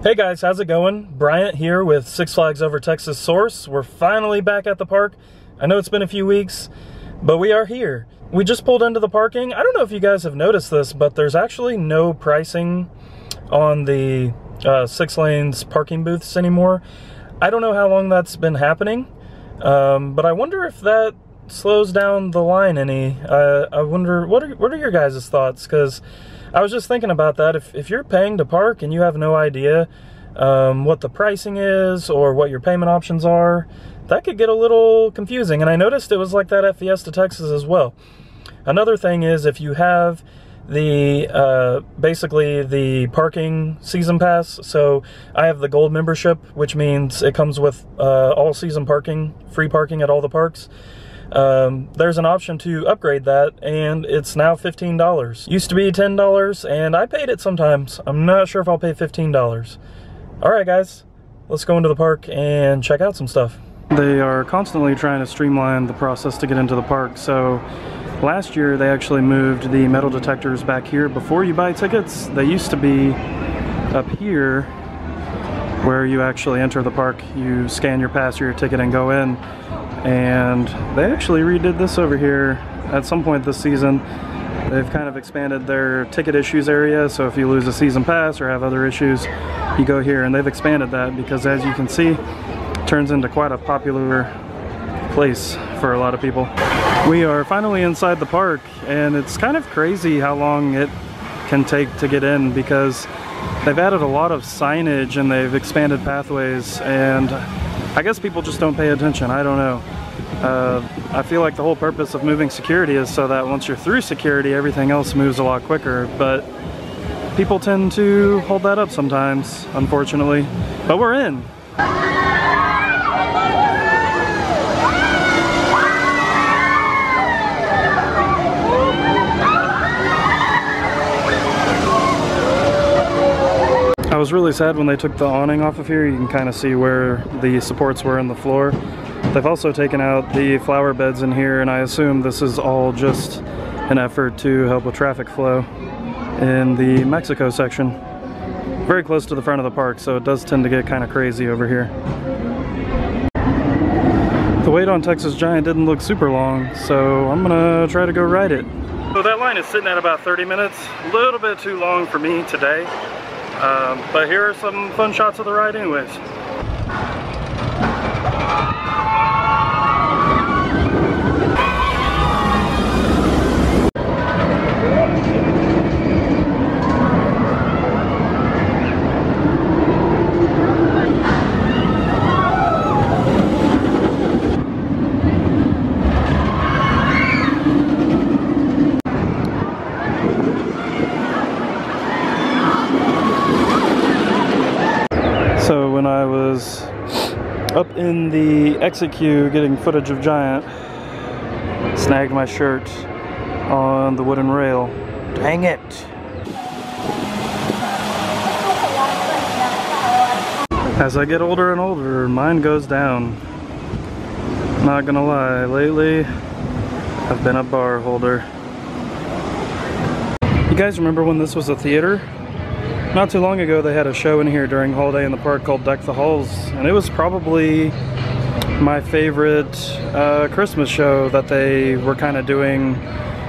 Hey guys, how's it going? Bryant here with Six Flags Over Texas Source. We're finally back at the park. I know it's been a few weeks, but we are here. We just pulled into the parking. I don't know if you guys have noticed this, but there's actually no pricing on the 6 lanes parking booths anymore. I don't know how long that's been happening, but I wonder if that slows down the line any. I wonder, what are your guys' thoughts? Because I was just thinking about that. If you're paying to park and you have no idea what the pricing is or what your payment options are, that could get a little confusing. And I noticed it was like that at Fiesta Texas as well. Another thing is, if you have the basically the parking season pass, so I have the gold membership, which means it comes with all season parking, free parking at all the parks. There's an option to upgrade that, and it's now $15. Used to be $10, and I paid it sometimes. I'm not sure if I'll pay $15. Alright guys, let's go into the park and check out some stuff. They are constantly trying to streamline the process to get into the park, so last year they actually moved the metal detectors back here. Before you buy tickets, they used to be up here where you actually enter the park. You scan your pass or your ticket and go in. And they actually redid this over here at some point this season. They've kind of expanded their ticket issues area, so if you lose a season pass or have other issues, you go here. And they've expanded that because, as you can see, it turns into quite a popular place for a lot of people. We are finally inside the park, and it's kind of crazy how long it can take to get in because they've added a lot of signage and they've expanded pathways, and I guess people just don't pay attention. I don't know. I feel like the whole purpose of moving security is so that once you're through security, everything else moves a lot quicker, but people tend to hold that up sometimes, unfortunately. But we're in. I was really sad when they took the awning off of here. You can kind of see where the supports were in the floor. They've also taken out the flower beds in here, and I assume this is all just an effort to help with traffic flow in the Mexico section. Very close to the front of the park, so it does tend to get kind of crazy over here. The wait on Texas Giant didn't look super long, so I'm gonna try to go ride it. So that line is sitting at about 30 minutes, a little bit too long for me today. But here are some fun shots of the ride anyways. So when I was up in the exit queue getting footage of Giant, snagged my shirt on the wooden rail. Dang it! As I get older and older, mine goes down. Not gonna lie, lately I've been a bar holder. You guys remember when this was a theater? Not too long ago they had a show in here during Holiday in the Park called Deck the Halls, and it was probably my favorite Christmas show that they were kind of doing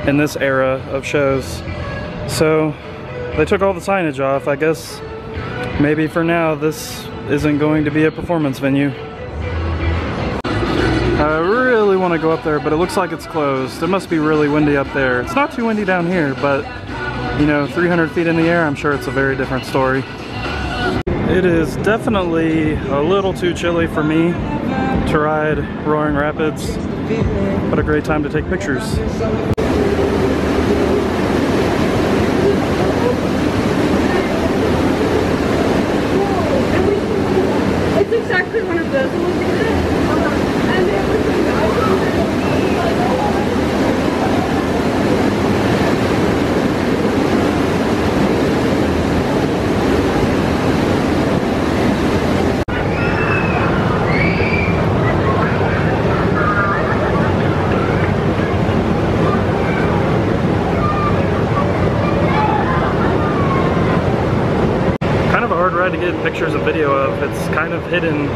in this era of shows. So they took all the signage off. I guess maybe for now this isn't going to be a performance venue. I really want to go up there, but it looks like it's closed. It must be really windy up there. It's not too windy down here, but you know, 300 feet in the air, I'm sure it's a very different story. It is definitely a little too chilly for me to ride Roaring Rapids, but a great time to take pictures. It's exactly one of those. hard ride to get pictures and video of. It's kind of hidden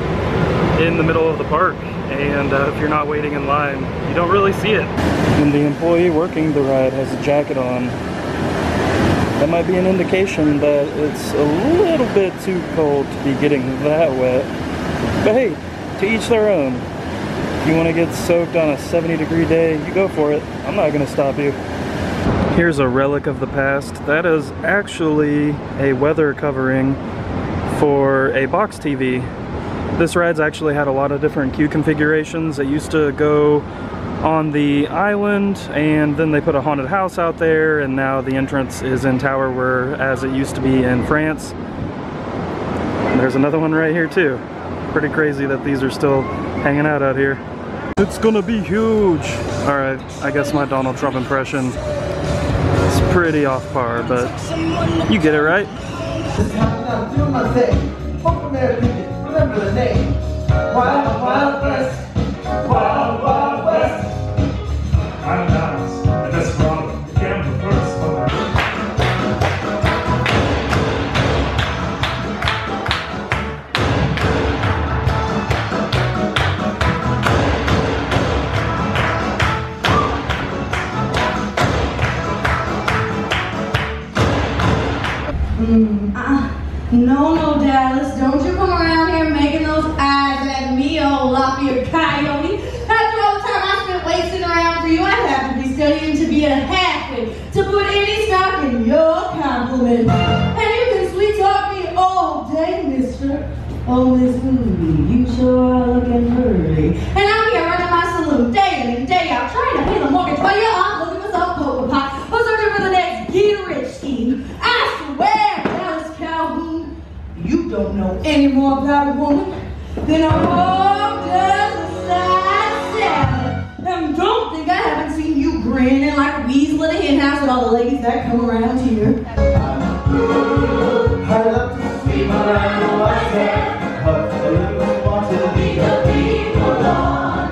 in the middle of the park, and if you're not waiting in line, you don't really see it. And the employee working the ride has a jacket on. That might be an indication that it's a little bit too cold to be getting that wet. But hey, to each their own. If you want to get soaked on a 70-degree day, you go for it. I'm not going to stop you. Here's a relic of the past. That is actually a weather covering for a box TV. This ride's actually had a lot of different queue configurations. It used to go on the island, and then they put a haunted house out there, and now the entrance is in Tower, whereas it used to be in France. And there's another one right here too. Pretty crazy that these are still hanging out here. It's gonna be huge! Alright, I guess my Donald Trump impression is pretty off par, but you get it right. Remember the name. Wild, Wild West. Wild, Wild West. I'm Dots. I just brought the camera first. No, Dallas, don't you come around here making those eyes at me, old lop-eared coyote. After all the time I spent wasting around for you, I have to be studying to be a halfway, to put any stock in your compliment. And you can sweet talk me all day, mister. Oh, Miss Moody, you sure are looking pretty. And I'm here running my saloon day in and day out, trying to pay the mortgage while you're off looking for some cocoa pot or searching for the next get-rich scheme. I swear, Dallas Calhoun, you don't know any more about a woman than a hog does a side salad. And don't think I haven't seen you grinning like a weasel in a hen house with all the ladies that come around here. I love to sweep around myself. Hopefully want to be the people on.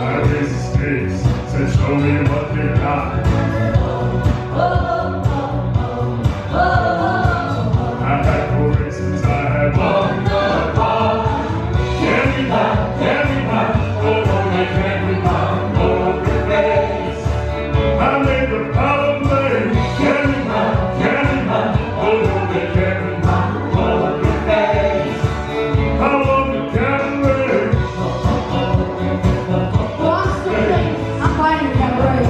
I raise the stakes, said show me what they got. I had 4 races, I had won the bar. Candy pie, oh, only candy pie, oh, the face. I made the power play. Candy pie, oh, the candy pie, oh, the face. I love the cabaret. Well, I'm still saying, I'm buying the cabaret.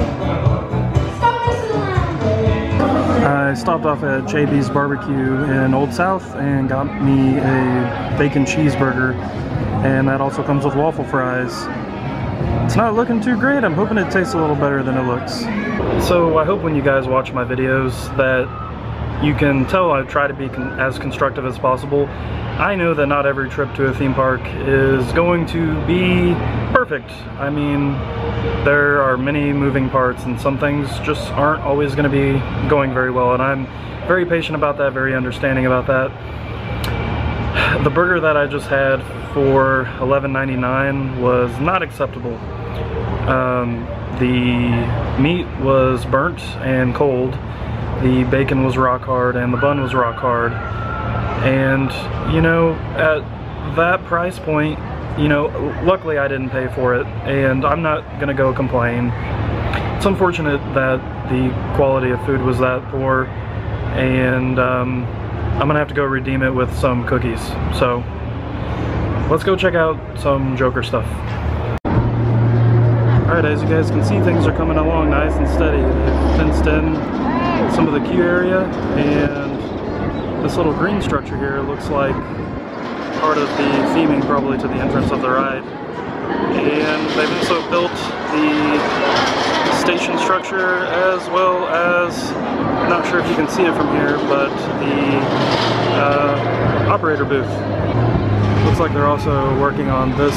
Stop messing around. I stopped off at JBs BBQ in Old South and got me a bacon cheeseburger, and that also comes with waffle fries. It's not looking too great. I'm hoping it tastes a little better than it looks. So I hope when you guys watch my videos that you can tell I try to be as constructive as possible. I know that not every trip to a theme park is going to be perfect. I mean, there are many moving parts and some things just aren't always going to be going very well, and I'm very patient about that, very understanding about that. The burger that I just had for $11.99 was not acceptable. The meat was burnt and cold, the bacon was rock hard, and the bun was rock hard. And, you know, at that price point, you know, luckily I didn't pay for it, and I'm not gonna go complain. It's unfortunate that the quality of food was that poor, and I'm gonna have to go redeem it with some cookies. So let's go check out some Joker stuff. Alright, as you guys can see, things are coming along nice and steady. They've fenced in some of the queue area, and this little green structure here looks like part of the theming probably to the entrance of the ride. And they've also built the station structure, as well as, not sure if you can see it from here, but the operator booth. Looks like they're also working on this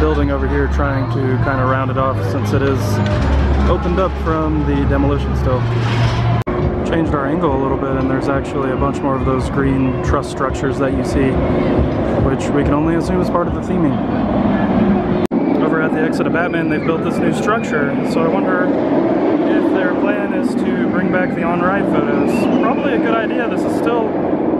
building over here, trying to kind of round it off since it is opened up from the demolition still. Changed our angle a little bit, and there's actually a bunch more of those green truss structures that you see, which we can only assume is part of the theming. Over at the exit of Batman, they've built this new structure, so I wonder if their plan is guys to bring back the on-ride photos. Probably a good idea. This is still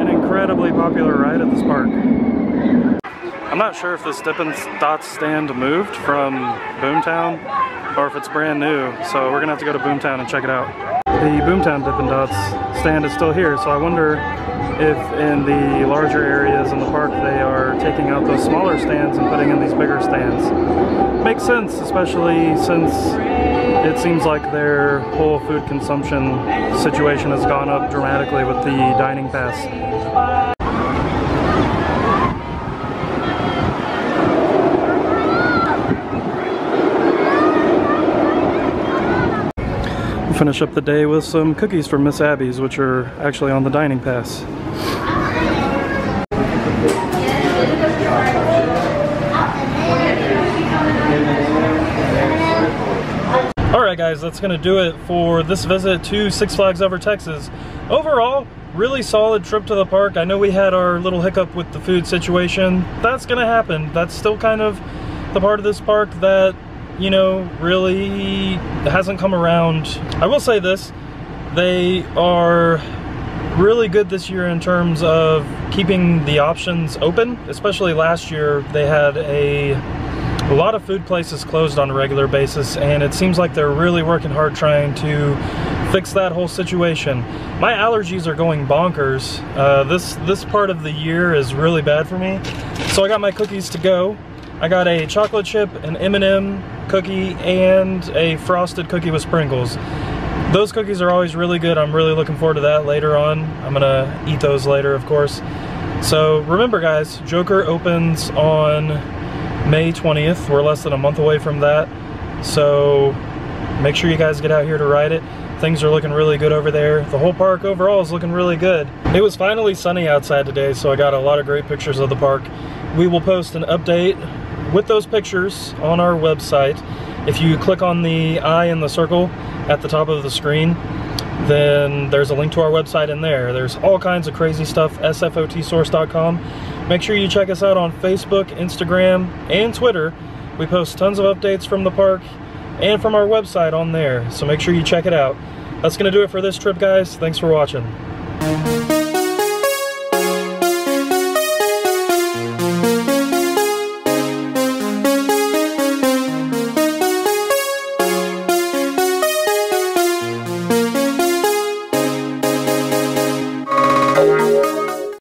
an incredibly popular ride at this park. I'm not sure if this Dippin Dots stand moved from Boomtown or if it's brand new, so we're gonna have to go to Boomtown and check it out. The Boomtown Dippin Dots stand is still here, so I wonder if in the larger areas in the park they are taking out those smaller stands and putting in these bigger stands. Makes sense, especially since it seems like their whole food consumption situation has gone up dramatically with the dining pass. We'll finish up the day with some cookies from Miss Abby's, which are actually on the dining pass. Alright guys, that's going to do it for this visit to Six Flags Over Texas. Overall, really solid trip to the park. I know we had our little hiccup with the food situation. That's going to happen. That's still kind of the part of this park that, you know, really hasn't come around. I will say this, they are really good this year in terms of keeping the options open. Especially last year, they had a lot of food places closed on a regular basis, and it seems like they're really working hard trying to fix that whole situation. My allergies are going bonkers. This part of the year is really bad for me. So I got my cookies to go. I got a chocolate chip, an M&M cookie, and a frosted cookie with sprinkles. Those cookies are always really good. I'm really looking forward to that later on. I'm gonna eat those later, of course. So remember guys, Joker opens on May 20th. We're less than a month away from that. So make sure you guys get out here to ride it. Things are looking really good over there. The whole park overall is looking really good. It was finally sunny outside today, so I got a lot of great pictures of the park. We will post an update with those pictures on our website. If you click on the eye in the circle at the top of the screen, then there's a link to our website in there. There's all kinds of crazy stuff, sfotsource.com. Make sure you check us out on Facebook, Instagram, and Twitter. We post tons of updates from the park and from our website on there, so make sure you check it out. That's gonna do it for this trip, guys. Thanks for watching.